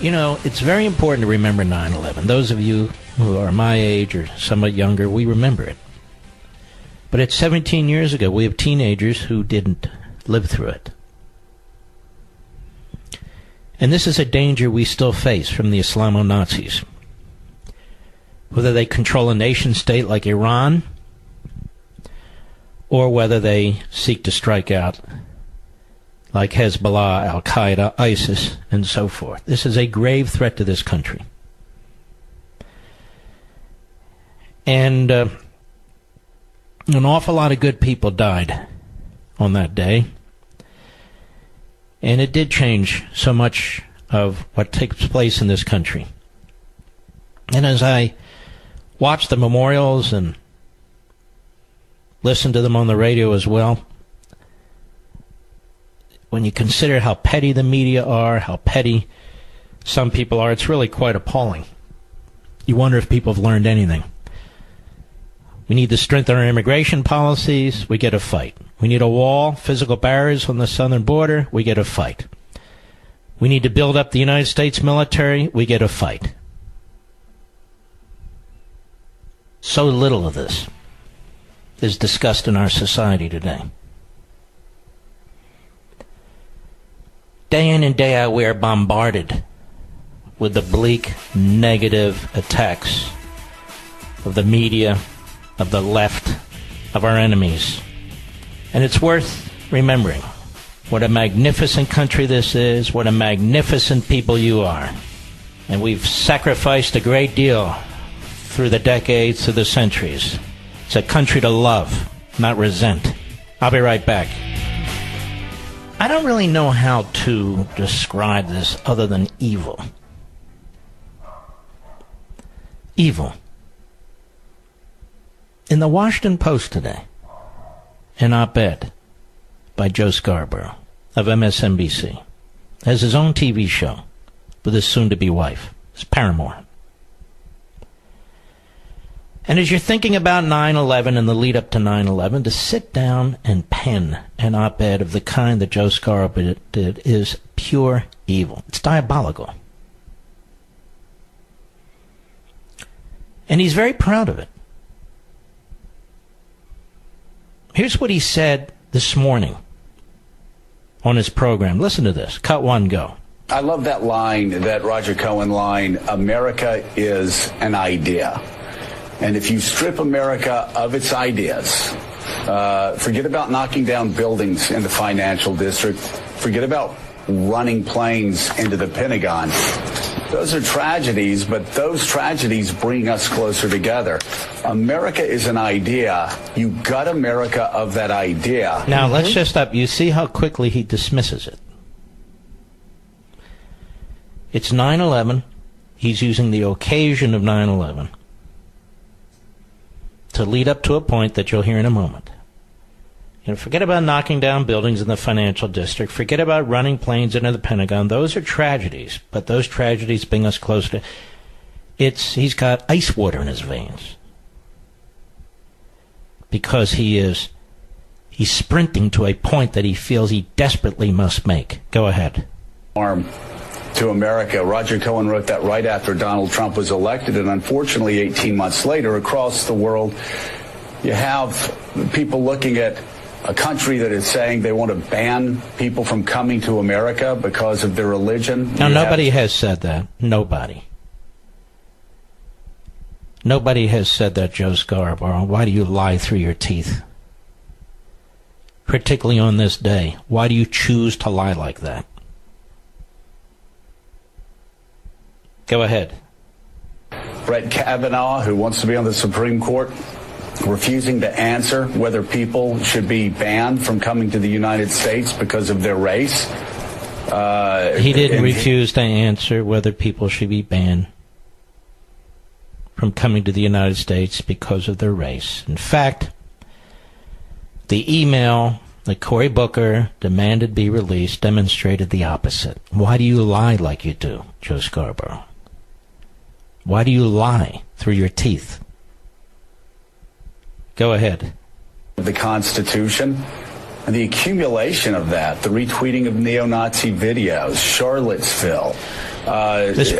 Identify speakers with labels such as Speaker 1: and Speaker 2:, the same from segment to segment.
Speaker 1: You know, it's very important to remember 9/11. Those of you who are my age or somewhat younger, we remember it. But it's 17 years ago. We have teenagers who didn't live through it. And this is a danger we still face from the Islamo-Nazis. Whether they control a nation state like Iran, or whether they seek to strike out like Hezbollah, Al-Qaeda, ISIS, and so forth. This is a grave threat to this country. And an awful lot of good people died on that day. And it did change so much of what takes place in this country. And as I watch the memorials and listen to them on the radio as well, when you consider how petty the media are, how petty some people are, it's really quite appalling. You wonder if people have learned anything. We need to strengthen our immigration policies, we get a fight. We need a wall, physical barriers on the southern border, we get a fight. We need to build up the United States military, we get a fight. So little of this is discussed in our society today. Day in and day out, we are bombarded with the bleak, negative attacks of the media, of the left, of our enemies. And it's worth remembering what a magnificent country this is, what a magnificent people you are. And we've sacrificed a great deal through the decades, through the centuries. It's a country to love, not resent. I'll be right back. I don't really know how to describe this other than evil. Evil. In the Washington Post today, an op-ed by Joe Scarborough of MSNBC, has his own TV show with his soon-to-be wife, his paramour. And as you're thinking about 9/11 and the lead-up to 9/11, to sit down and pen an op-ed of the kind that Joe Scarborough did is pure evil. It's diabolical. And he's very proud of it. Here's what he said this morning on his program. Listen to this. Cut one, go.
Speaker 2: I love that line, that Roger Cohen line, America is an idea. And if you strip America of its ideas, forget about knocking down buildings in the financial district, forget about running planes into the Pentagon. Those are tragedies, but those tragedies bring us closer together. America is an idea. You gut America of that idea.
Speaker 1: Now, let's just stop. You see how quickly he dismisses it. It's 9/11. He's using the occasion of 9/11 to lead up to a point that you'll hear in a moment. You know, forget about knocking down buildings in the financial district. Forget about running planes into the Pentagon. Those are tragedies, but those tragedies bring us closer to... He's got ice water in his veins. Because he's sprinting to a point that he feels he desperately must make. Go ahead.
Speaker 2: Arm to America. Roger Cohen wrote that right after Donald Trump was elected, and unfortunately 18 months later across the world you have people looking at a country that is saying they want to ban people from coming to America because of their religion.
Speaker 1: Now, nobody has said that. Nobody. Nobody has said that, Joe Scarborough. Why do you lie through your teeth? Particularly on this day. Why do you choose to lie like that? Go ahead.
Speaker 2: Brett Kavanaugh, who wants to be on the Supreme Court, refusing to answer whether people should be banned from coming to the United States because of their race.
Speaker 1: He didn't refuse to answer whether people should be banned from coming to the United States because of their race. In fact, the email that Cory Booker demanded be released demonstrated the opposite. Why do you lie like you do, Joe Scarborough? Why do you lie through your teeth? Go ahead.
Speaker 2: The Constitution, And the accumulation of that, the retweeting of neo-Nazi videos, Charlottesville.
Speaker 1: This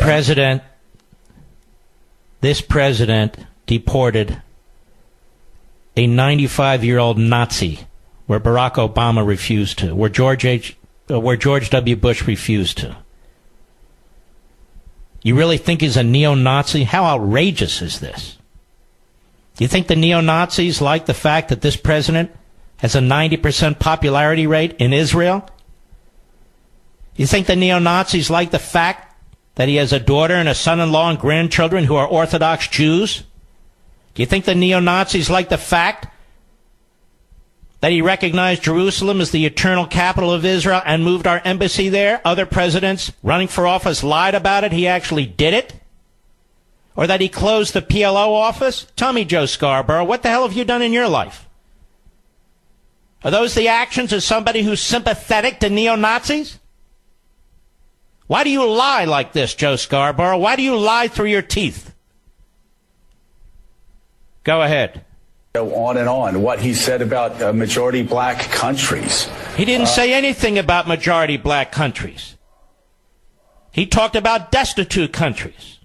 Speaker 1: president deported a 95-year-old Nazi where Barack Obama refused to, where George W. Bush refused to. You really think he's a neo-Nazi? How outrageous is this? Do you think the neo-Nazis like the fact that this president has a 90% popularity rate in Israel? You think the neo-Nazis like the fact that he has a daughter and a son-in-law and grandchildren who are Orthodox Jews? Do you think the neo-Nazis like the fact that he recognized Jerusalem as the eternal capital of Israel and moved our embassy there? Other presidents running for office lied about it. He actually did it. Or that he closed the PLO office? Tell me, Joe Scarborough, what the hell have you done in your life? Are those the actions of somebody who's sympathetic to neo-Nazis? Why do you lie like this, Joe Scarborough? Why do you lie through your teeth? Go ahead.
Speaker 2: Go on and on. What he said about majority black countries.
Speaker 1: He didn't say anything about majority black countries. He talked about destitute countries.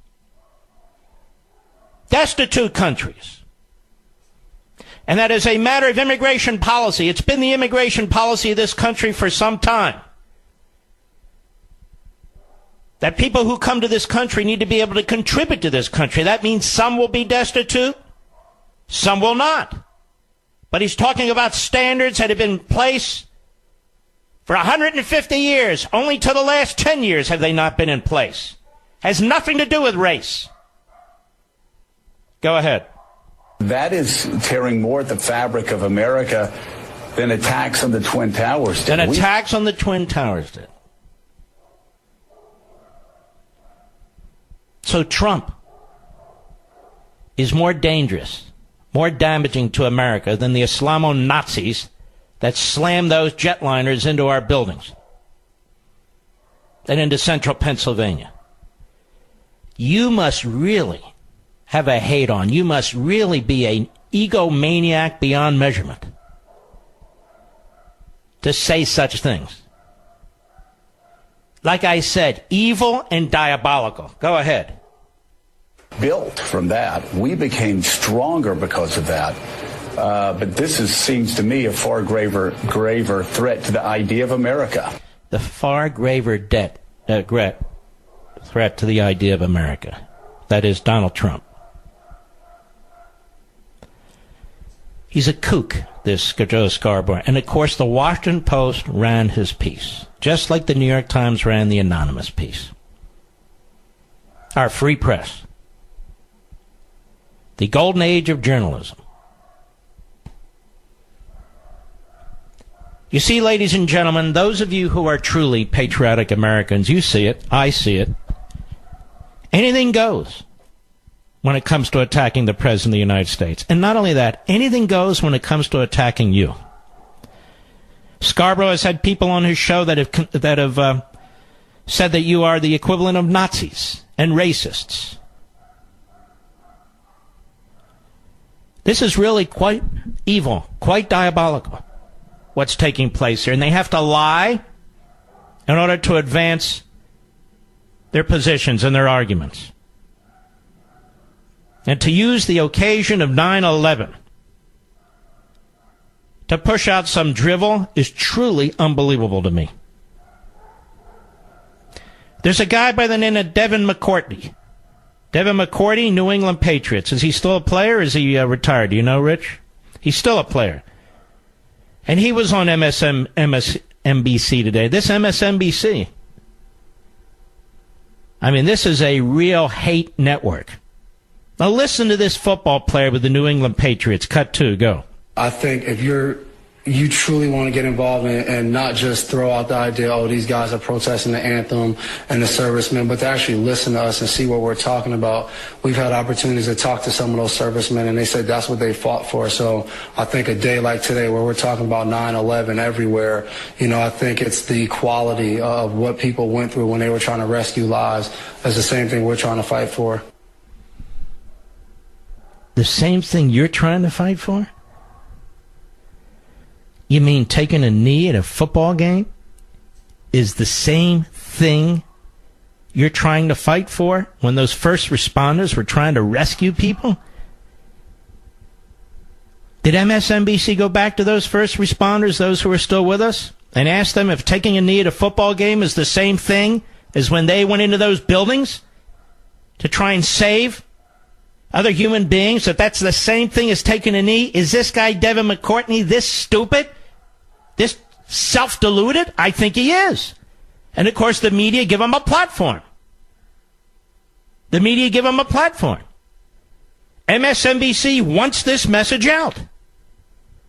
Speaker 1: Destitute countries. And that is a matter of immigration policy. It's been the immigration policy of this country for some time. That people who come to this country need to be able to contribute to this country. That means some will be destitute, some will not. But he's talking about standards that have been in place for 150 years. Only to the last 10 years have they not been in place. Has nothing to do with race. Go ahead.
Speaker 2: That is tearing more at the fabric of America than attacks on the Twin Towers did.
Speaker 1: Than attacks on the Twin Towers did. So Trump is more dangerous, more damaging to America than the Islamo-Nazis that slammed those jetliners into our buildings and into central Pennsylvania. You must really have a hate on. You must really be an egomaniac beyond measurement to say such things. Like I said, evil and diabolical. Go ahead.
Speaker 2: Built from that. We became stronger because of that. But this seems to me a far graver threat to the idea of America.
Speaker 1: The far graver threat to the idea of America. That is Donald Trump. He's a kook, this Joe Scarborough. And, of course, the Washington Post ran his piece, just like the New York Times ran the anonymous piece. Our free press. The golden age of journalism. You see, ladies and gentlemen, those of you who are truly patriotic Americans, you see it, I see it. Anything goes when it comes to attacking the President of the United States. And not only that, anything goes when it comes to attacking you. Scarborough has had people on his show that have said that you are the equivalent of Nazis and racists. This is really quite evil, quite diabolical, what's taking place here. And they have to lie in order to advance their positions and their arguments. And to use the occasion of 9/11 to push out some drivel is truly unbelievable to me. There's a guy by the name of Devin McCourty. Devin McCourty, New England Patriots. Is he still a player or is he retired? Do you know, Rich? He's still a player. And he was on MSNBC today. This MSNBC. I mean, this is a real hate network. Now listen to this football player with the New England Patriots. Cut 2, go.
Speaker 3: I think if you truly want to get involved and not just throw out the idea, oh, these guys are protesting the anthem and the servicemen, but to actually listen to us and see what we're talking about. We've had opportunities to talk to some of those servicemen, and they said that's what they fought for. So I think a day like today where we're talking about 9/11 everywhere, I think it's the quality of what people went through when they were trying to rescue lives. That's the same thing we're trying to fight for. The
Speaker 1: same thing you're trying to fight for? You mean taking a knee at a football game is the same thing you're trying to fight for when those first responders were trying to rescue people? Did MSNBC go back to those first responders, those who are still with us, and ask them if taking a knee at a football game is the same thing as when they went into those buildings to try and save other human beings, that that's the same thing as taking a knee? Is this guy, Devin McCourtney, this stupid? This self-deluded? I think he is. And, of course, the media give him a platform. The media give him a platform. MSNBC wants this message out.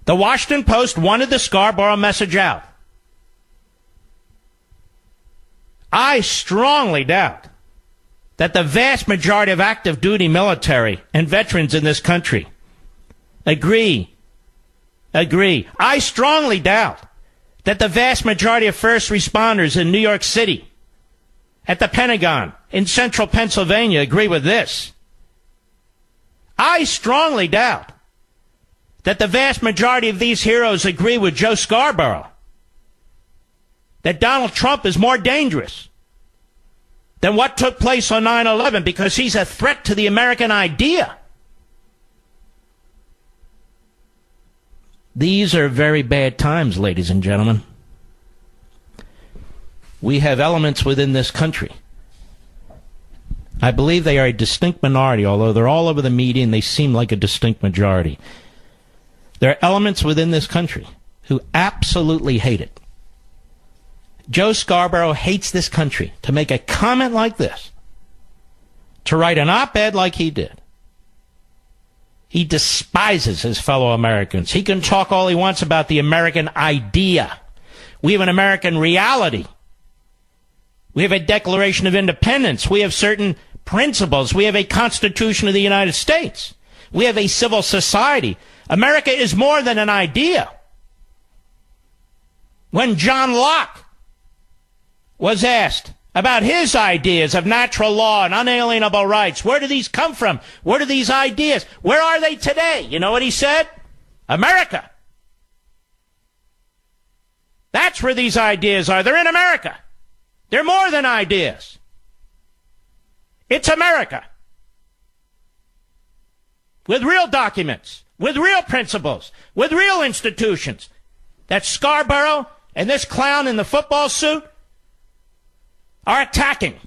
Speaker 1: The Washington Post wanted the Scarborough message out. I strongly doubt that the vast majority of active duty military and veterans in this country agree. I strongly doubt that the vast majority of first responders in New York City, at the Pentagon, in central Pennsylvania agree with this. I strongly doubt that the vast majority of these heroes agree with Joe Scarborough that Donald Trump is more dangerous than what took place on 9/11 because he's a threat to the American idea. These are very bad times, ladies and gentlemen. We have elements within this country. I believe they are a distinct minority, although they're all over the media and they seem like a distinct majority. There are elements within this country who absolutely hate it. Joe Scarborough hates this country. To make a comment like this, to write an op-ed like he did, he despises his fellow Americans. He can talk all he wants about the American idea. We have an American reality. We have a Declaration of Independence. We have certain principles. We have a Constitution of the United States. We have a civil society. America is more than an idea. When John Locke was asked about his ideas of natural law and unalienable rights, where do these come from? Where do these ideas? Where are they today? You know what he said? America. That's where these ideas are. They're in America. They're more than ideas. It's America. With real documents, with real principles, with real institutions. That Scarborough and this clown in the football suit are attacking.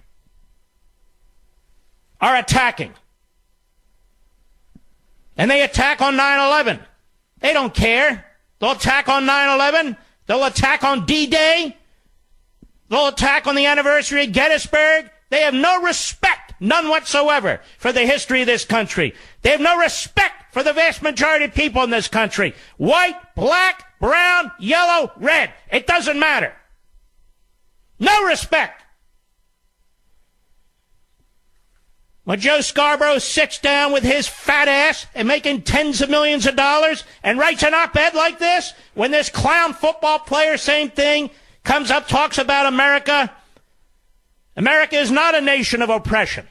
Speaker 1: And they attack on 9/11. They don't care. They'll attack on 9/11. They'll attack on D-Day. They'll attack on the anniversary of Gettysburg. They have no respect, none whatsoever, for the history of this country. They have no respect for the vast majority of people in this country. White, black, brown, yellow, red. It doesn't matter. No respect. When Joe Scarborough sits down with his fat ass and making tens of millions of dollars and writes an op-ed like this, when this clown football player, same thing, comes up, talks about America. America is not a nation of oppression.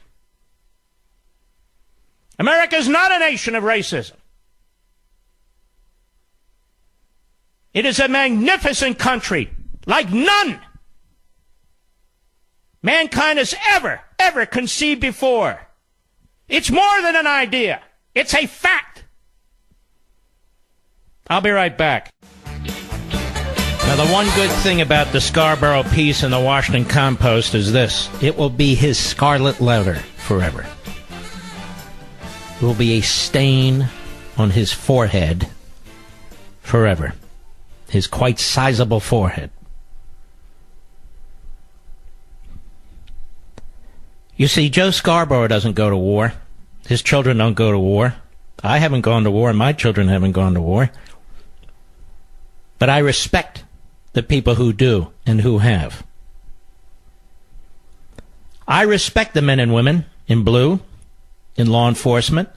Speaker 1: America is not a nation of racism. It is a magnificent country like none mankind has ever conceived before. It's more than an idea. It's a fact. I'll be right back. Now, the one good thing about the Scarborough piece in the Washington Compost is this. It will be his scarlet letter forever. It will be a stain on his forehead forever. His quite sizable forehead. You see, Joe Scarborough doesn't go to war. His children don't go to war. I haven't gone to war, and my children haven't gone to war. But I respect the people who do and who have. I respect the men and women in blue, in law enforcement.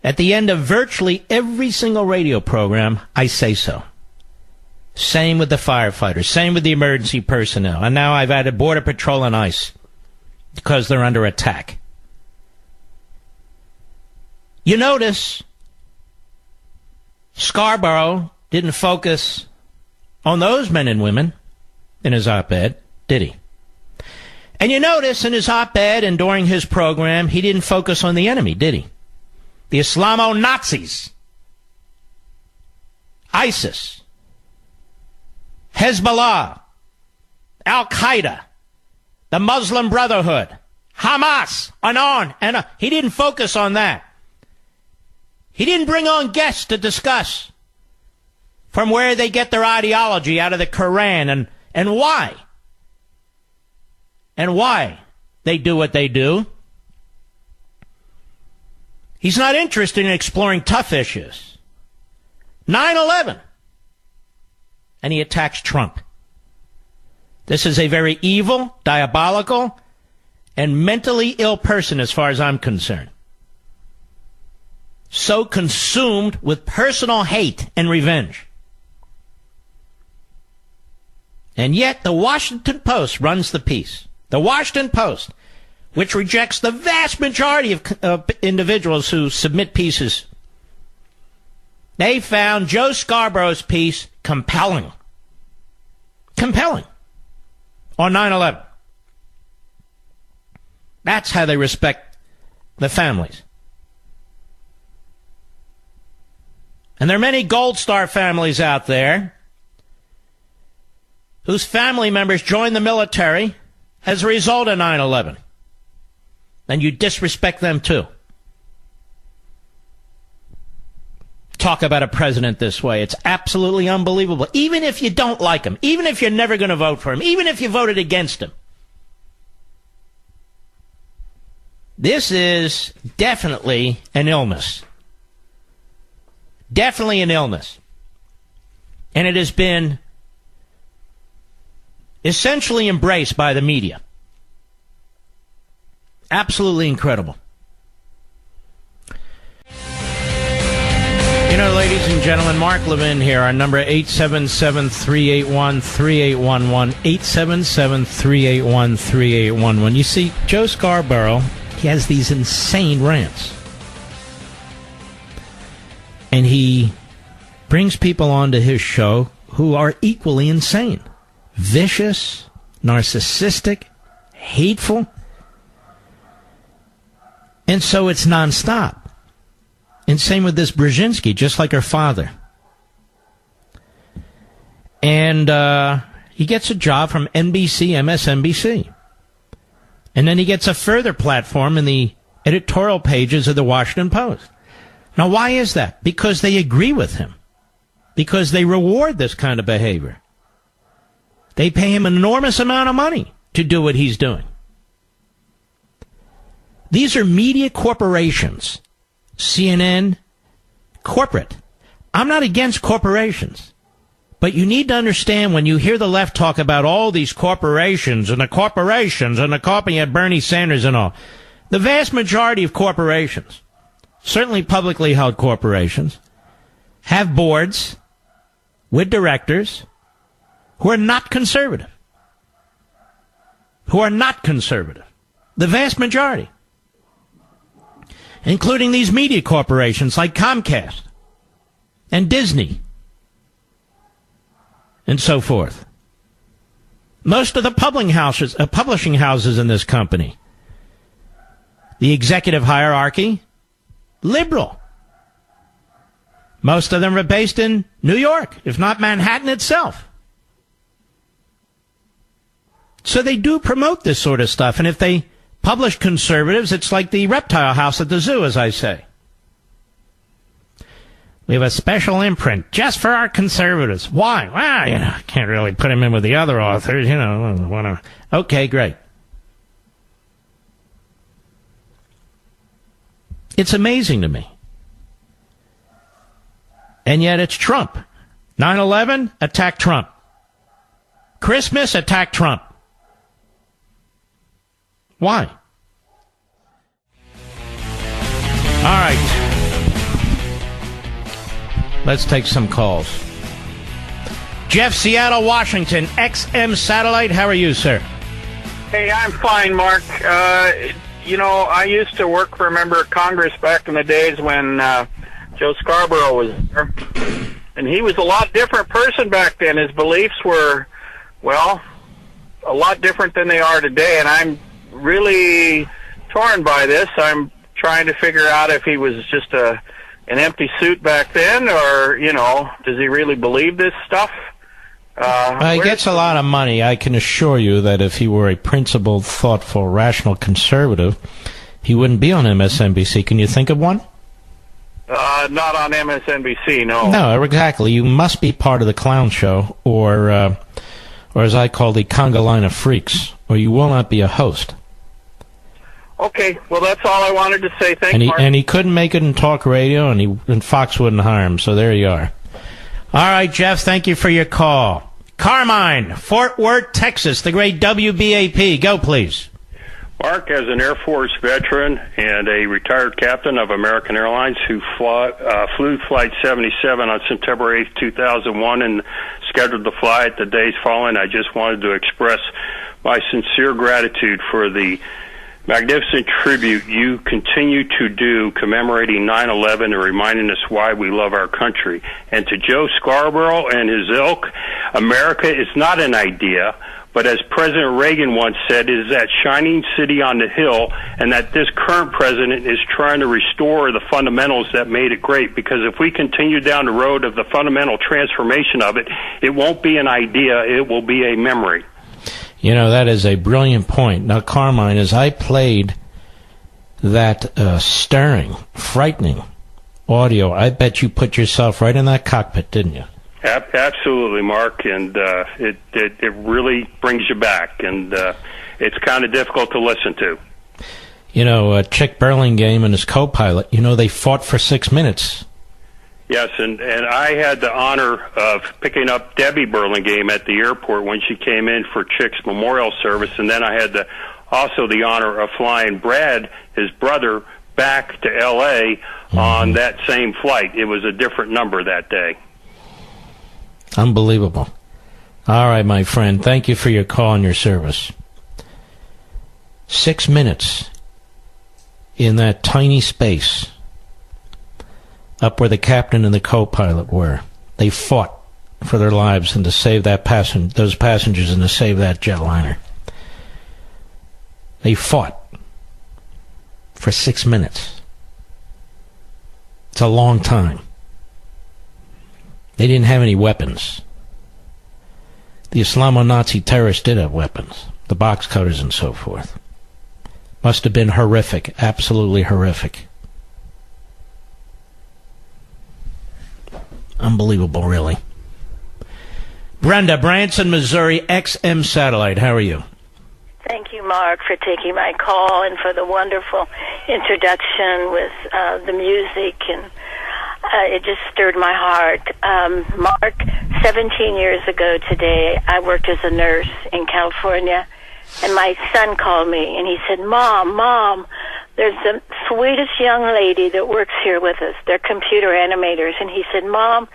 Speaker 1: At the end of virtually every single radio program, I say so. Same with the firefighters, same with the emergency personnel. And now I've added Border Patrol and ICE because they're under attack. You notice Scarborough didn't focus on those men and women in his op-ed, did he? And you notice in his op-ed and during his program, he didn't focus on the enemy, did he? The Islamo-Nazis, ISIS, Hezbollah, Al-Qaeda, the Muslim Brotherhood, Hamas, and on and on. He didn't focus on that. He didn't bring on guests to discuss from where they get their ideology out of the Quran and why. And why they do what they do. He's not interested in exploring tough issues. 9/11. And he attacks Trump. This is a very evil, diabolical, and mentally ill person as far as I'm concerned. So consumed with personal hate and revenge. And yet the Washington Post runs the piece. The Washington Post, which rejects the vast majority of individuals who submit pieces. They found Joe Scarborough's piece compelling. Compelling. On 9/11. That's how they respect the families. And there are many Gold Star families out there whose family members joined the military as a result of 9/11. And you disrespect them too. Talk about a president this way. It's absolutely unbelievable. Even if you don't like him, even if you're never going to vote for him, even if you voted against him. This is definitely an illness. Definitely an illness. And it has been essentially embraced by the media. Absolutely incredible. You know, ladies and gentlemen, Mark Levin here. Our number 877-381-3811. 877-381-3811. You see, Joe Scarborough, he has these insane rants. And he brings people onto his show who are equally insane. Vicious, narcissistic, hateful. And so it's nonstop. And same with this Brzezinski, just like her father. And he gets a job from NBC, MSNBC. And then he gets a further platform in the editorial pages of the Washington Post. Now, why is that? Because they agree with him. Because they reward this kind of behavior. They pay him an enormous amount of money to do what he's doing. These are media corporations. CNN, corporate. I'm not against corporations. But you need to understand when you hear the left talk about all these corporations and the copying of Bernie Sanders and all. The vast majority of corporations, certainly publicly held corporations, have boards with directors who are not conservative. Who are not conservative. The vast majority. Including these media corporations like Comcast and Disney and so forth. Most of the publishing houses in this company, the executive hierarchy, liberal. Most of them are based in New York, if not Manhattan itself. So they do promote this sort of stuff, and if they publish conservatives, it's like the reptile house at the zoo, as I say. We have a special imprint just for our conservatives. Why? Well, I can't really put them in with the other authors, whatever. Okay, great. It's amazing to me. And yet it's Trump. 9/11, attack Trump. Christmas, attack Trump. Why? All right. Let's take some calls. Jeff, Seattle, Washington, XM Satellite. How are you, sir?
Speaker 4: Hey, I'm fine, Mark. I used to work for a member of Congress back in the days when Joe Scarborough was there. And he was a lot different person back then. His beliefs were, well, a lot different than they are today. And I'm really torn by this. I'm trying to figure out if he was just an empty suit back then, or, does he really believe this stuff?
Speaker 1: He gets a lot of money. I can assure you that if he were a principled, thoughtful, rational conservative, he wouldn't be on MSNBC. Can you think of one?
Speaker 4: Not on MSNBC, no.
Speaker 1: No, exactly. You must be part of the clown show, or as I call the conga line of freaks, or you will not be a host.
Speaker 4: Okay, well, that's all I wanted to say. Thanks, Mark.
Speaker 1: And he couldn't make it in talk radio, and Fox wouldn't hire him, so there you are. All right, Jeff, thank you for your call. Carmine, Fort Worth, Texas, the great WBAP. Go, please.
Speaker 5: Mark, as an Air Force veteran and a retired captain of American Airlines who flew Flight 77 on September 8th, 2001, and scheduled the flight the days following, I just wanted to express my sincere gratitude for the magnificent tribute you continue to do commemorating 9/11 and reminding us why we love our country. And to Joe Scarborough and his ilk, America is not an idea, but as President Reagan once said, it is that shining city on the hill, and that this current president is trying to restore the fundamentals that made it great. Because if we continue down the road of the fundamental transformation of it, it won't be an idea, it will be a memory.
Speaker 1: That is a brilliant point. Now, Carmine, as I played that stirring, frightening audio, I bet you put yourself right in that cockpit, didn't you?
Speaker 5: Absolutely, Mark, and it really brings you back, and it's kind of difficult to listen to.
Speaker 1: Chick Burlingame and his co-pilot, they fought for 6 minutes.
Speaker 5: Yes, and I had the honor of picking up Debbie Burlingame at the airport when she came in for Chick's memorial service, and then I had also the honor of flying Brad, his brother, back to L.A. on that same flight. It was a different number that day.
Speaker 1: Unbelievable. All right, my friend, thank you for your call and your service. 6 minutes in that tiny space up where the captain and the co-pilot were. They fought for their lives and to save those passengers and to save that jetliner. They fought for 6 minutes. It's a long time. They didn't have any weapons. The Islamo-Nazi terrorists did have weapons, the box cutters and so forth. Must have been horrific, absolutely horrific. Unbelievable, really. Brenda, Branson, Missouri, XM Satellite. How are you?
Speaker 6: Thank you, Mark, for taking my call and for the wonderful introduction with the music, and it just stirred my heart. Mark, 17 years ago today, I worked as a nurse in California, and my son called me, and he said, Mom, there's the sweetest young lady that works here with us. They're computer animators. And he said, Mom,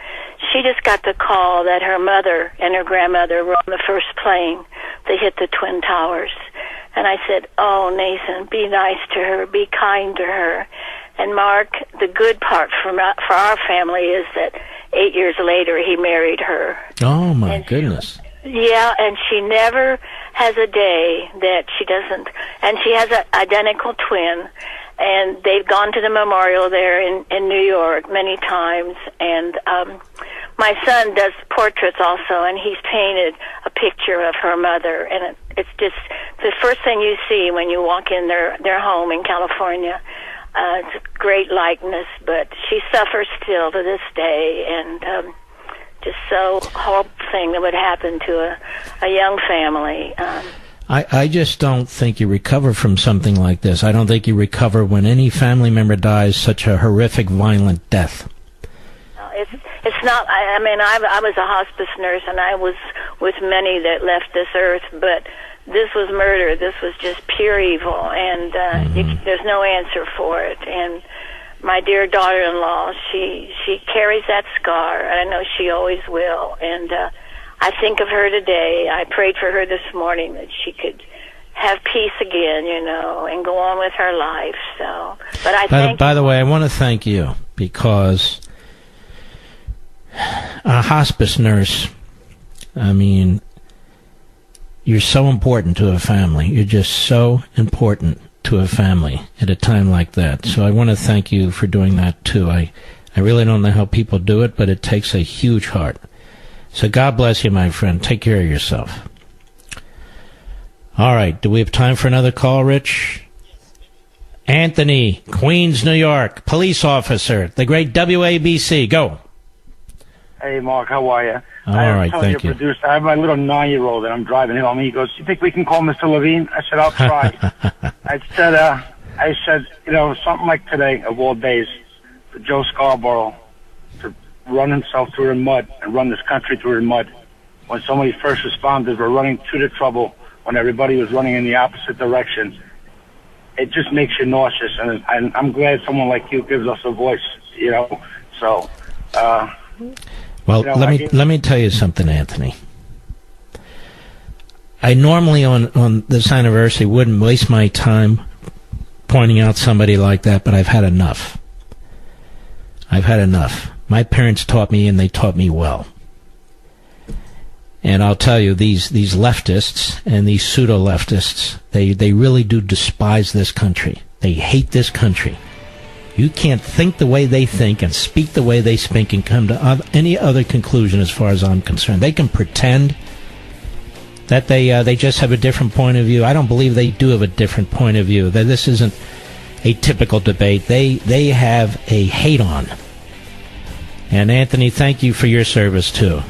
Speaker 6: she just got the call that her mother and her grandmother were on the first plane. They hit the Twin Towers. And I said, oh, Nathan, be nice to her, be kind to her. And Mark, the good part for our family is that 8 years later he married her.
Speaker 1: Oh, my goodness.
Speaker 6: Yeah, and she never has a day that she doesn't, and she has an identical twin, and they've gone to the memorial there in New York many times, and my son does portraits also, and he's painted a picture of her mother, and it's just the first thing you see when you walk in their home in California. It's a great likeness, but she suffers still to this day, and just so horrible thing that would happen to a young family.
Speaker 1: I just don't think you recover from something like this. I don't think you recover when any family member dies such a horrific, violent death.
Speaker 6: It's not. I mean, I was a hospice nurse, and I was with many that left this earth, but this was murder. This was just pure evil, and there's no answer for it. And my dear daughter-in-law, she carries that scar, and I know she always will. And I think of her today. I prayed for her this morning that she could have peace again, and go on with her life. So, but I
Speaker 1: by the way, I want to thank you because a hospice nurse, I mean, you're so important to a family. You're just so important to a family at a time like that. So I want to thank you for doing that, too. I really don't know how people do it, but it takes a huge heart. So God bless you, my friend. Take care of yourself. All right. Do we have time for another call, Rich? Anthony, Queens, New York, police officer, the great WABC. Go.
Speaker 7: Hey, Mark, how are you?
Speaker 1: All right, thank you.
Speaker 7: Producer, I have my little 9-year-old, and I'm driving him home. He goes, "You think we can call Mr. Levine?" I said, "I'll try." I said, you know, something like today, of all days, for Joe Scarborough to run himself through the mud and run this country through the mud when so many first responders were running to the trouble when everybody was running in the opposite direction. It just makes you nauseous, and I'm glad someone like you gives us a voice, you know. So,
Speaker 1: well, let me tell you something, Anthony. I normally on this anniversary wouldn't waste my time pointing out somebody like that, but I've had enough. I've had enough. My parents taught me, and they taught me well. And I'll tell you, these leftists and these pseudo-leftists, they really do despise this country. They hate this country. You can't think the way they think and speak the way they speak and come to any other conclusion as far as I'm concerned. They can pretend that they just have a different point of view. I don't believe they do have a different point of view. That this isn't a typical debate. They have a hate-on. And, Anthony, thank you for your service, too.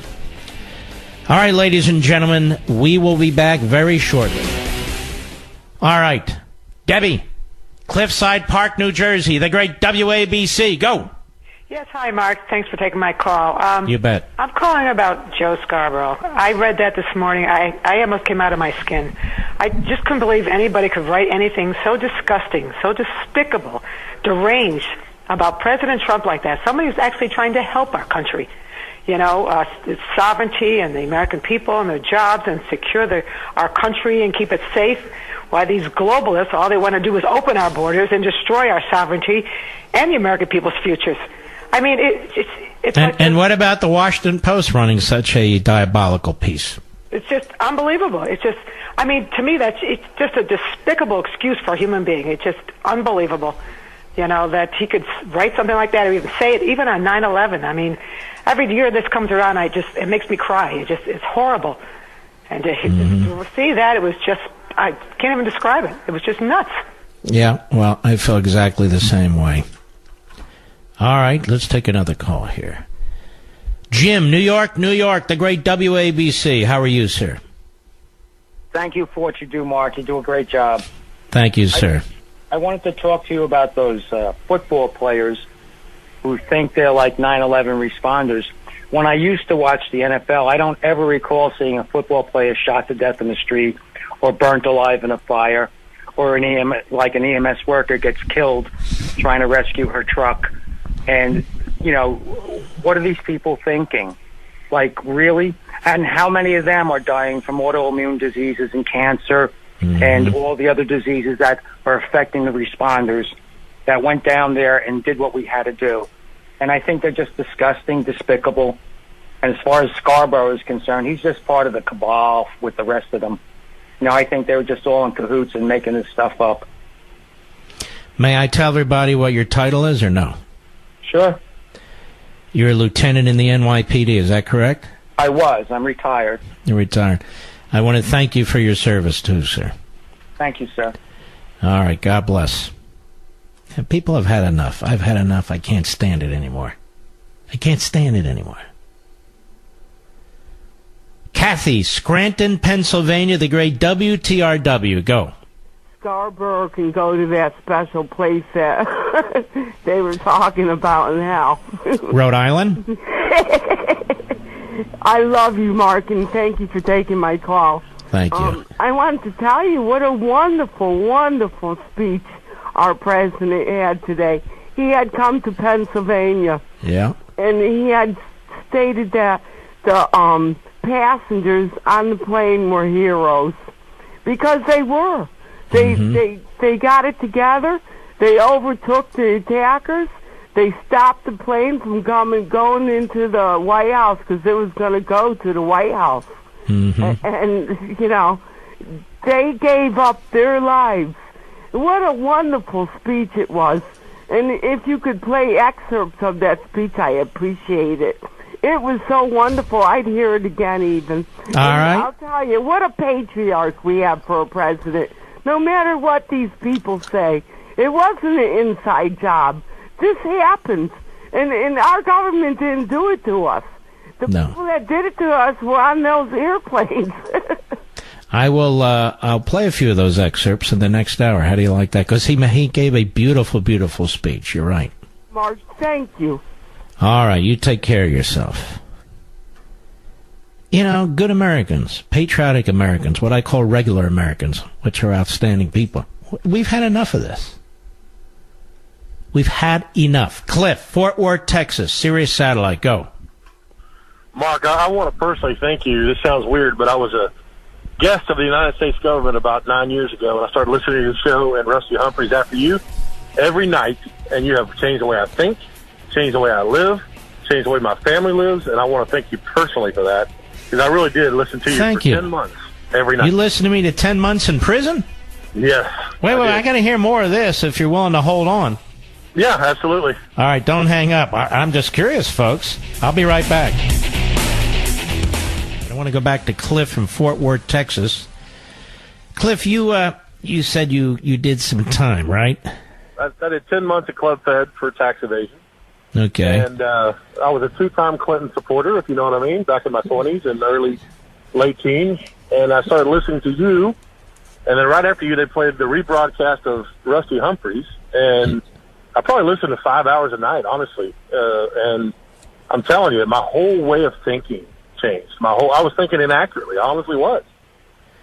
Speaker 1: All right, ladies and gentlemen, we will be back very shortly. All right. Debbie, Cliffside Park, New Jersey, the great WABC. Go.
Speaker 8: Yes, hi, Mark. Thanks for taking my call.
Speaker 1: You bet.
Speaker 8: I'm calling about Joe Scarborough. I read that this morning. I almost came out of my skin. I just couldn't believe anybody could write anything so disgusting, so despicable, deranged about President Trump like that. Somebody who's actually trying to help our country. You know, its sovereignty and the American people and their jobs and secure our country and keep it safe. Why these globalists, all they want to do is open our borders and destroy our sovereignty and the American people's futures. I mean, it's
Speaker 1: and what about the Washington Post running such a diabolical piece?
Speaker 8: It's just unbelievable. It's just, I mean, to me, it's just a despicable excuse for a human being. It's just unbelievable, you know, that he could write something like that or even say it, even on 9/11. I mean, every year this comes around, it makes me cry. It's horrible. And to see that, it was just, I can't even describe it. It was just nuts.
Speaker 1: Yeah, well, I feel exactly the same way. All right, let's take another call here. Jim, New York, the great WABC. How are you, sir?
Speaker 9: Thank you for what you do, Mark. You do a great job.
Speaker 1: Thank you, sir.
Speaker 9: I wanted to talk to you about those football players who think they're like 9/11 responders. When I used to watch the NFL, I don't ever recall seeing a football player shot to death in the street or burnt alive in a fire or an EMS worker gets killed trying to rescue her truck. And, you know, what are these people thinking? Like, really? And how many of them are dying from autoimmune diseases and cancer and all the other diseases that are affecting the responders that went down there and did what we had to do? And I think they're just disgusting, despicable. And as far as Scarborough is concerned, he's just part of the cabal with the rest of them. You know, I think they were just all in cahoots and making this stuff up.
Speaker 1: May I tell everybody what your title is or no?
Speaker 9: Sure.
Speaker 1: You're a lieutenant in the NYPD, is that correct?
Speaker 9: I was. I'm retired.
Speaker 1: You're retired. I want to thank you for your service, too, sir.
Speaker 9: Thank you, sir.
Speaker 1: All right, God bless. People have had enough. I've had enough. I can't stand it anymore. I can't stand it anymore. Kathy, Scranton, Pennsylvania, the great WTRW. Go.
Speaker 10: Scarborough can go to that special place that they were talking about now.
Speaker 1: Rhode Island?
Speaker 10: I love you, Mark, and thank you for taking my call.
Speaker 1: Thank you.
Speaker 10: I wanted to tell you what a wonderful, wonderful speech our president had today. He had come to Pennsylvania.
Speaker 1: Yeah.
Speaker 10: And he had stated that the passengers on the plane were heroes. Because they were. They got it together. They overtook the attackers. They stopped the plane from going into the White House because it was going to go to the White House.
Speaker 1: Mm-hmm.
Speaker 10: And, you know, they gave up their lives. What a wonderful speech it was. And if you could play excerpts of that speech, I appreciate it. It was so wonderful. I'd hear it again even.
Speaker 1: All right.
Speaker 10: I'll tell you, what a patriarch we have for a president. No matter what these people say, it wasn't an inside job. This happened. And our government didn't do it to us. The people that did it to us were on those airplanes.
Speaker 1: I'll play a few of those excerpts in the next hour. How do you like that? Because he gave a beautiful, beautiful speech. You're right.
Speaker 10: Mark, thank you.
Speaker 1: All right, you take care of yourself. You know, good Americans, patriotic Americans, what I call regular Americans, which are outstanding people. We've had enough of this. We've had enough. Cliff, Fort Worth, Texas, Sirius Satellite, go.
Speaker 11: Mark, I want to personally thank you. This sounds weird, but I was a guest of the United States government about 9 years ago, and I started listening to the show and Rusty Humphreys after you every night, and you have changed the way I think, changed the way I live, changed the way my family lives, and I want to thank you personally for that, because I really did listen to you for 10 months every night.
Speaker 1: You listened to me to 10 months in prison?
Speaker 11: Yes.
Speaker 1: Wait, I got to hear more of this if you're willing to hold on.
Speaker 11: Yeah, absolutely.
Speaker 1: All right, don't hang up. I'm just curious, folks. I'll be right back. I want to go back to Cliff from Fort Worth, Texas. Cliff, you said you did some time, right?
Speaker 11: I did 10 months at Club Fed for tax evasion.
Speaker 1: Okay.
Speaker 11: And I was a two-time Clinton supporter, if you know what I mean, back in my 20s and late teens. And I started listening to you. And then right after you, they played the rebroadcast of Rusty Humphreys. And I probably listened to 5 hours a night, honestly. And I'm telling you, my whole way of thinking changed. I was thinking inaccurately. I honestly was.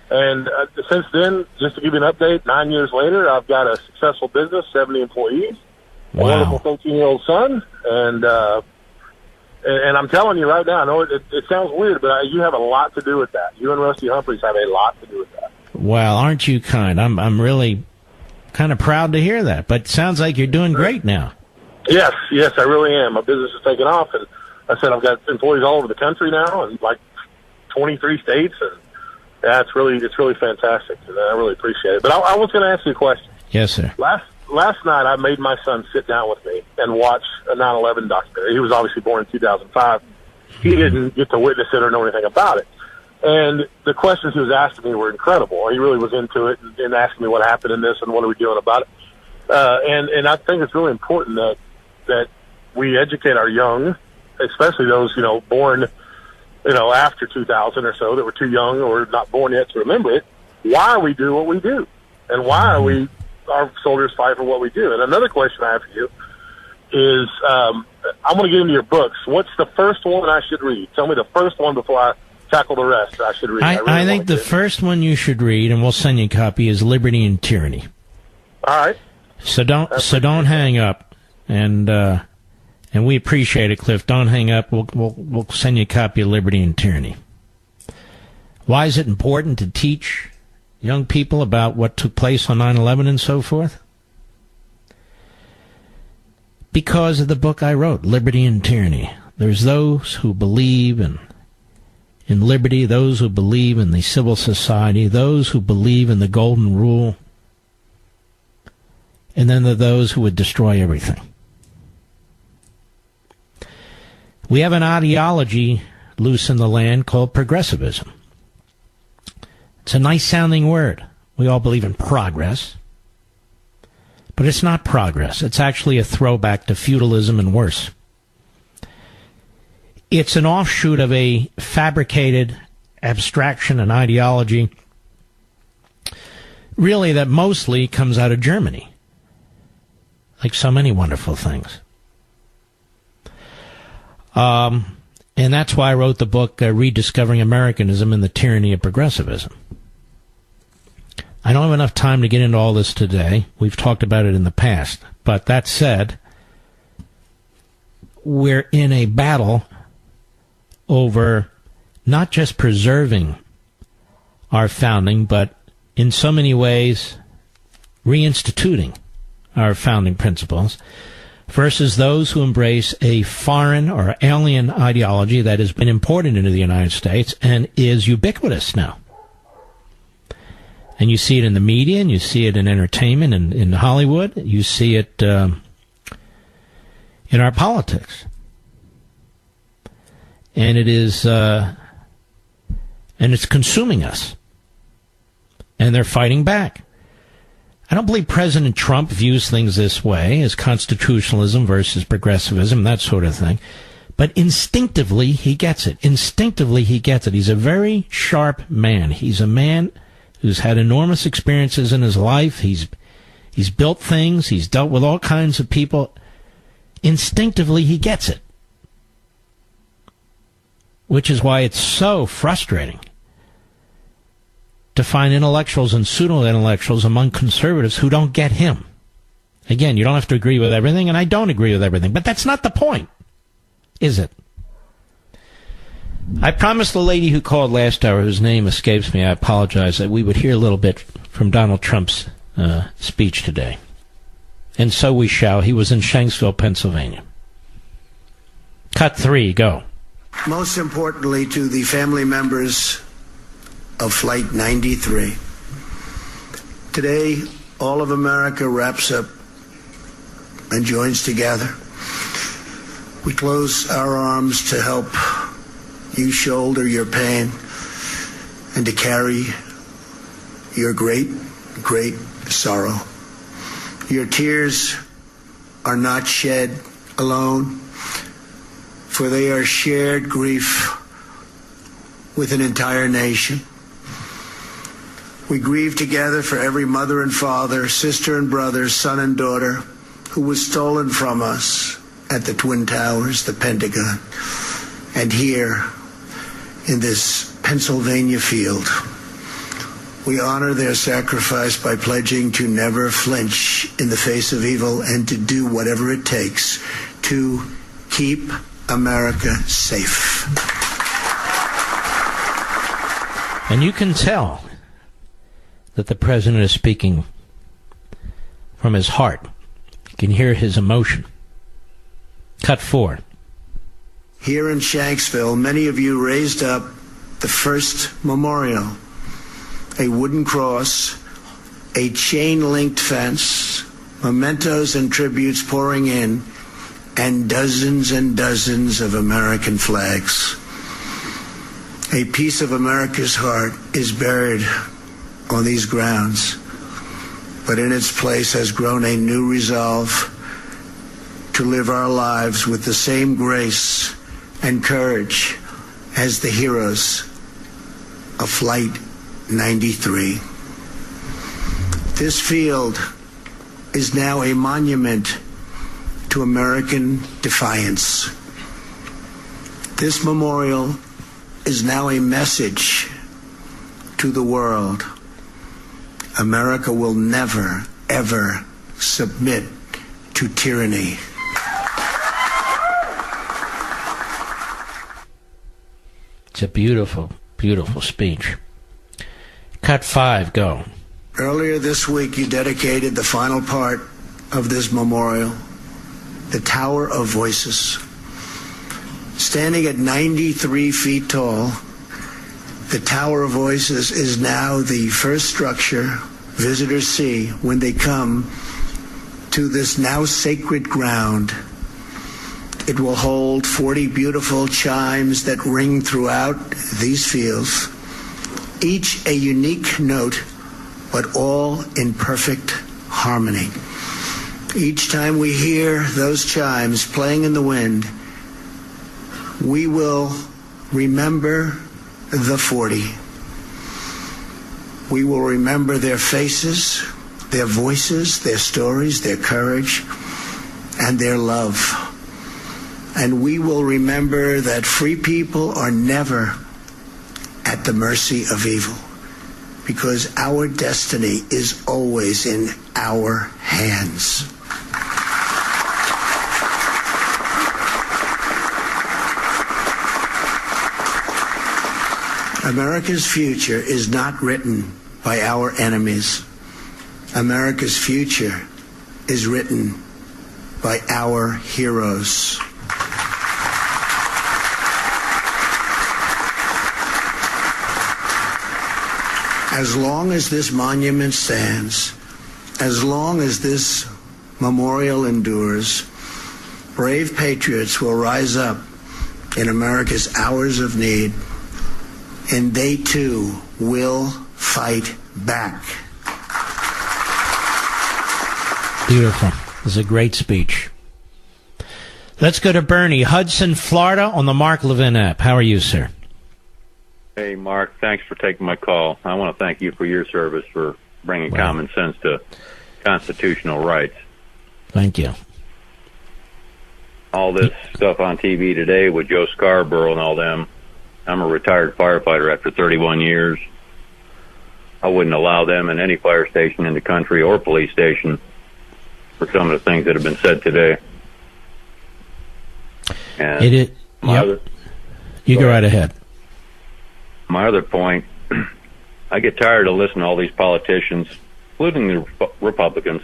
Speaker 11: And since then, just to give you an update, 9 years later, I've got a successful business, 70 employees, a wonderful 13-year-old son, and I'm telling you right now, I know it sounds weird, but you have a lot to do with that. You and Rusty Humphreys have a lot to do with that.
Speaker 1: Well, aren't you kind? I'm really kind of proud to hear that, but it sounds like you're doing great now. Yes,
Speaker 11: I really am. My business is taking off, and I said I've got employees all over the country now, and like 23 states, and yeah, it's really fantastic, and I really appreciate it. But I was going to ask you a question.
Speaker 1: Yes, sir.
Speaker 11: Last night, I made my son sit down with me and watch a 9/11 documentary. He was obviously born in 2005. He didn't get to witness it or know anything about it. And the questions he was asking me were incredible. He really was into it and asking me what happened in this and what are we doing about it. And I think it's really important that we educate our young, especially those born after 2000 or so that were too young or not born yet to remember it, why we do what we do and why our soldiers fight for what we do. And another question I have for you is, I'm going to get into your books. What's the first one I should read? Tell me the first one before I tackle the rest I should read.
Speaker 1: I think the first one you should read, and we'll send you a copy, is Liberty and Tyranny.
Speaker 11: All right.
Speaker 1: So don't hang up, and we appreciate it, Cliff. Don't hang up. We'll send you a copy of Liberty and Tyranny. Why is it important to teach young people about what took place on 9/11 and so forth? Because of the book I wrote, Liberty and Tyranny. There's those who believe in liberty, those who believe in the civil society, those who believe in the golden rule, and then there are those who would destroy everything. We have an ideology loose in the land called progressivism. It's a nice-sounding word. We all believe in progress. But it's not progress. It's actually a throwback to feudalism and worse. It's an offshoot of a fabricated abstraction and ideology, really, that mostly comes out of Germany, like so many wonderful things. And that's why I wrote the book, Rediscovering Americanism and the Tyranny of Progressivism. I don't have enough time to get into all this today. We've talked about it in the past. But that said, we're in a battle over not just preserving our founding, but in so many ways reinstituting our founding principles. versus those who embrace a foreign or alien ideology that has been imported into the United States and is ubiquitous now. And you see it in the media, and you see it in entertainment, and in Hollywood. You see it in our politics. And it is, and it's consuming us. And they're fighting back. I don't believe President Trump views things this way, as constitutionalism versus progressivism, that sort of thing. But instinctively, he gets it. Instinctively, he gets it. He's a very sharp man. He's a man who's had enormous experiences in his life. He's built things. He's dealt with all kinds of people. Instinctively, he gets it. Which is why it's so frustrating to find intellectuals and pseudo-intellectuals among conservatives who don't get him. Again, you don't have to agree with everything, and I don't agree with everything, but that's not the point, is it? I promised the lady who called last hour, whose name escapes me, I apologize, that we would hear a little bit from Donald Trump's speech today. And so we shall. He was in Shanksville, Pennsylvania. Cut 3, go.
Speaker 12: Most importantly, to the family members of Flight 93. Today, all of America wraps up and joins together. We close our arms to help you shoulder your pain and to carry your great, great sorrow. Your tears are not shed alone, for they are shared grief with an entire nation. We grieve together for every mother and father, sister and brother, son and daughter who was stolen from us at the Twin Towers, the Pentagon, and here in this Pennsylvania field. We honor their sacrifice by pledging to never flinch in the face of evil and to do whatever it takes to keep America safe.
Speaker 1: And you can tell that the president is speaking from his heart. You can hear his emotion. Cut 4.
Speaker 12: Here in Shanksville, many of you raised up the first memorial, a wooden cross, a chain-linked fence, mementos and tributes pouring in, and dozens of American flags. A piece of America's heart is buried on these grounds, but in its place has grown a new resolve to live our lives with the same grace and courage as the heroes of Flight 93. This field is now a monument to American defiance. This memorial is now a message to the world. America will never, ever submit to tyranny.
Speaker 1: It's a beautiful, beautiful speech. Cut 5, go.
Speaker 12: Earlier this week, you dedicated the final part of this memorial, the Tower of Voices. Standing at 93 feet tall, the Tower of Voices is now the first structure visitors see when they come to this now sacred ground. It will hold 40 beautiful chimes that ring throughout these fields, each a unique note, but all in perfect harmony. Each time we hear those chimes playing in the wind, we will remember the 40. We will remember their faces, their voices, their stories, their courage, and their love. And we will remember that free people are never at the mercy of evil, because our destiny is always in our hands. America's future is not written by our enemies. America's future is written by our heroes. As long as this monument stands, as long as this memorial endures, brave patriots will rise up in America's hours of need, and they too will fight back.
Speaker 1: Beautiful. It was a great speech. Let's go to Bernie, Hudson, Florida, on the Mark Levin app. How are you, sir?
Speaker 13: Hey, Mark, thanks for taking my call. I want to thank you for your service for bringing common sense to constitutional rights.
Speaker 1: Thank you.
Speaker 13: All this stuff on TV today with Joe Scarborough and all them, I'm a retired firefighter after 31 years. I wouldn't allow them in any fire station in the country or police station for some of the things that have been said today. And
Speaker 1: it is. Yep. You go right ahead.
Speaker 13: My other point, I get tired of listening to all these politicians, including the Republicans,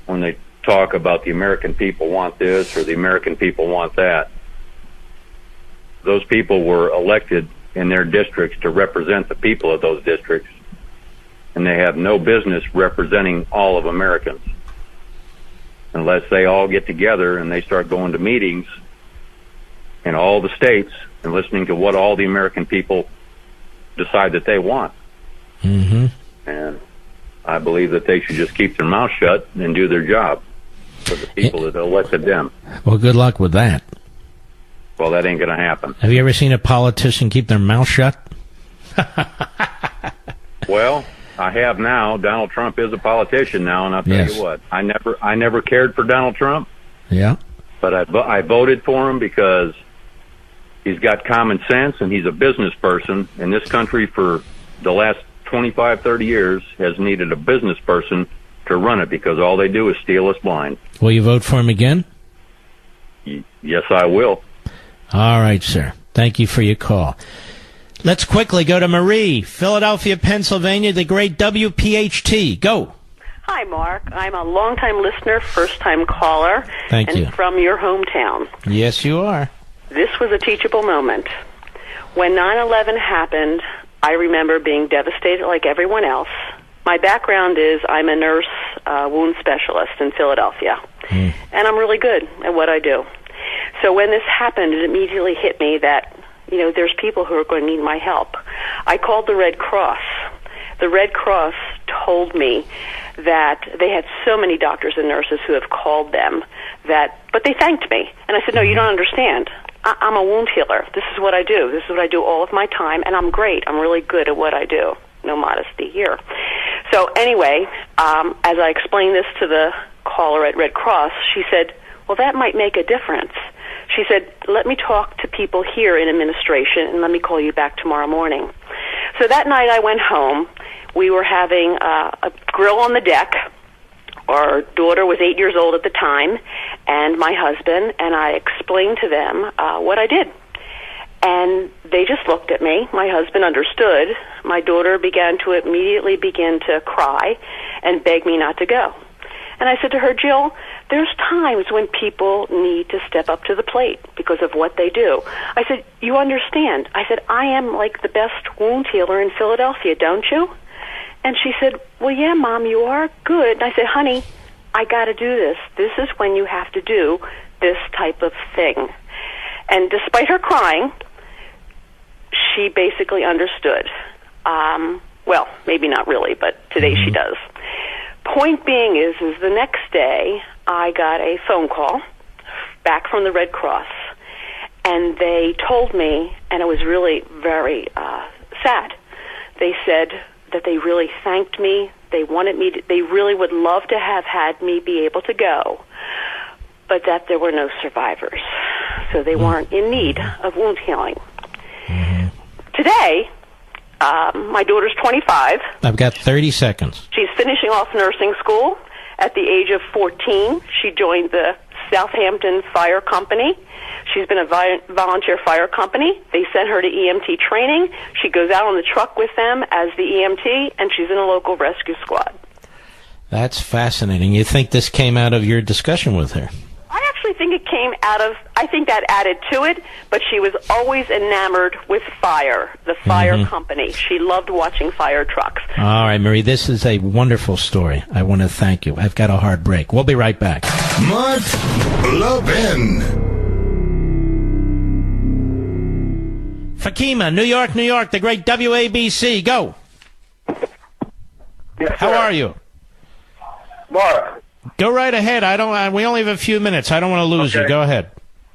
Speaker 13: when they talk about the American people want this or the American people want that. Those people were elected in their districts to represent the people of those districts, and they have no business representing all of Americans unless they all get together and they start going to meetings in all the states and listening to what all the American people decide that they want.
Speaker 1: Mm-hmm.
Speaker 13: And I believe that they should just keep their mouth shut and do their job for the people that elected them.
Speaker 1: Well, good luck with that.
Speaker 13: Well, that ain't going to happen.
Speaker 1: Have you ever seen a politician keep their mouth shut?
Speaker 13: Well, I have now. Donald Trump is a politician now, and I'll tell you what. I never cared for Donald Trump.
Speaker 1: Yeah.
Speaker 13: But I voted for him because he's got common sense and he's a business person. And this country for the last 25, 30 years has needed a business person to run it because all they do is steal us blind.
Speaker 1: Will you vote for him again?
Speaker 13: Yes, I will.
Speaker 1: All right, sir. Thank you for your call. Let's quickly go to Marie, Philadelphia, Pennsylvania, the great WPHT. Go.
Speaker 14: Hi, Mark. I'm a longtime listener, first-time caller.
Speaker 1: Thank you.
Speaker 14: And from your hometown.
Speaker 1: Yes, you are.
Speaker 14: This was a teachable moment. When 9/11 happened, I remember being devastated like everyone else. My background is I'm a nurse, wound specialist in Philadelphia. And I'm really good at what I do. So when this happened, it immediately hit me that, you know, there's people who are going to need my help. I called the Red Cross. The Red Cross told me that they had so many doctors and nurses who have called them but they thanked me. And I said, no, you don't understand. I'm a wound healer. This is what I do. This is what I do all of my time, and I'm great. I'm really good at what I do. No modesty here. So anyway, as I explained this to the caller at Red Cross, she said, well, that might make a difference. She said, let me talk to people here in administration, and let me call you back tomorrow morning. So that night I went home. We were having a grill on the deck. Our daughter was 8 years old at the time, and my husband, and I explained to them what I did. And they just looked at me. My husband understood. My daughter began to immediately begin to cry and beg me not to go. And I said to her, Jill, there's times when people need to step up to the plate because of what they do. I said, you understand. I said, I am like the best wound healer in Philadelphia, don't you? And she said, well, yeah, Mom, you are good. And I said, honey, I got to do this. This is when you have to do this type of thing. And despite her crying, she basically understood. Well, maybe not really, but today she does. Point being is the next day I got a phone call back from the Red Cross, and they told me, and it was really very sad. They said that they really thanked me. They wanted me to, they really would love to have had me be able to go, but that there were no survivors. So they weren't in need of wound healing. Today, my daughter's 25.
Speaker 1: I've got 30 seconds.
Speaker 14: She's finishing off nursing school. At the age of 14, she joined the Southampton Fire Company. She's been a volunteer fire company. They sent her to EMT training. She goes out on the truck with them as the EMT, and she's in a local rescue squad.
Speaker 1: That's fascinating. You think this came out of your discussion with her?
Speaker 14: I actually think it came out of, I think that added to it, but she was always enamored with fire, the fire company. She loved watching fire trucks.
Speaker 1: All right, Marie, this is a wonderful story. I want to thank you. I've got a hard break. We'll be right back.
Speaker 15: Mark Levin.
Speaker 1: Fakima, New York, New York, the great WABC. Go.
Speaker 16: Yes,
Speaker 1: How are you?
Speaker 16: Mark.
Speaker 1: Go right ahead. We only have a few minutes. I don't want to lose you. Go ahead.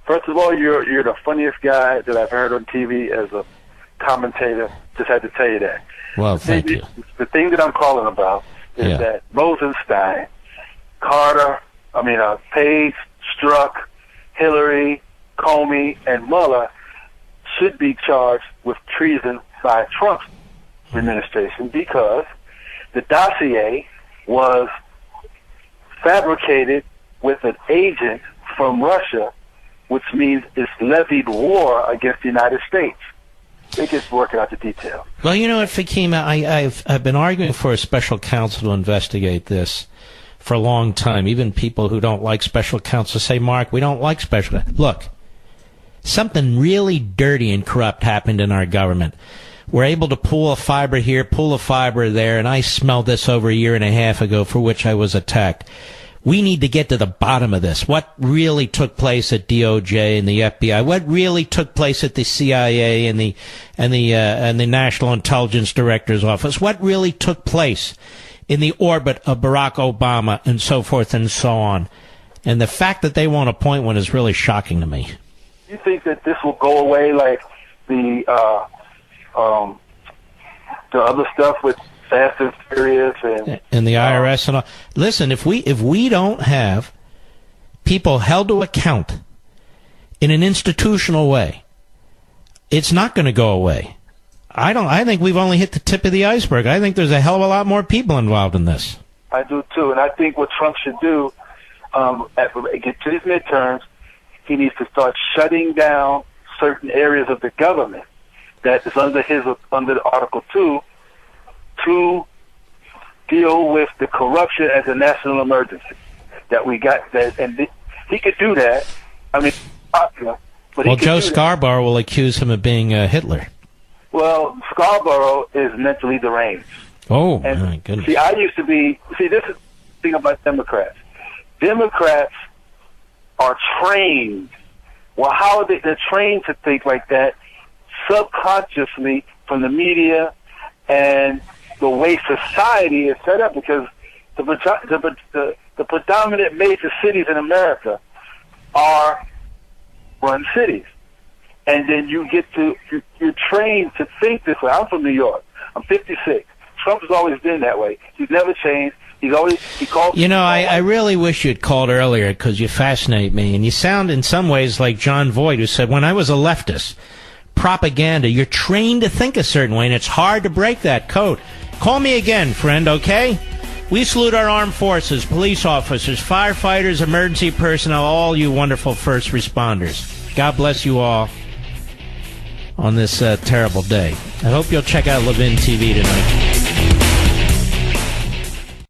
Speaker 16: First of all, you're the funniest guy that I've heard on TV as a commentator. Just had to tell you that.
Speaker 1: Well, thank you.
Speaker 16: The thing that I'm calling about is that Rosenstein, Page, Strzok, Hillary, Comey, and Mueller should be charged with treason by Trump's administration because the dossier was fabricated with an agent from Russia, which means it's levied war against the United States. They just working out the details.
Speaker 1: Well, you know what, Fakima, I've been arguing for a special counsel to investigate this for a long time. Even people who don't like special counsel say, Mark, we don't like special counsel. Look, something really dirty and corrupt happened in our government. We're able to pull a fiber here, pull a fiber there, and I smelled this over a year and a half ago, for which I was attacked. We need to get to the bottom of this. What really took place at DOJ and the FBI? What really took place at the CIA and the National Intelligence Director's Office? What really took place in the orbit of Barack Obama and so forth and so on? And the fact that they won't appoint one is really shocking to me.
Speaker 16: You think that this will go away like the other stuff with Fast and Furious
Speaker 1: and the IRS and all? Listen, if we don't have people held to account in an institutional way, it's not going to go away. I think we've only hit the tip of the iceberg. I think there's a hell of a lot more people involved in this.
Speaker 16: I do too, and I think what Trump should do, get to these midterms, he needs to start shutting down certain areas of the government that is under Article 2 to deal with the corruption as a national emergency that we got. And he could do that. I mean, popular. But
Speaker 1: well, Joe Scarborough will accuse him of being Hitler.
Speaker 16: Well, Scarborough is mentally deranged.
Speaker 1: Oh,
Speaker 16: and
Speaker 1: my goodness.
Speaker 16: See, I used to be... See, this is the thing about Democrats. Democrats are trained. Well, how are they? They're trained to think like that subconsciously from the media and the way society is set up, because the predominant major cities in America are run cities. And then you're trained to think this way. I'm from New York. I'm 56. Trump has always been that way. He's never changed. He calls.
Speaker 1: You know, I really wish you'd called earlier, because you fascinate me. And you sound in some ways like John Voight, who said, when I was a leftist, propaganda, you're trained to think a certain way, and it's hard to break that code. Call me again, friend, okay? We salute our armed forces, police officers, firefighters, emergency personnel, all you wonderful first responders. God bless you all on this terrible day. I hope you'll check out LEVIN TV tonight.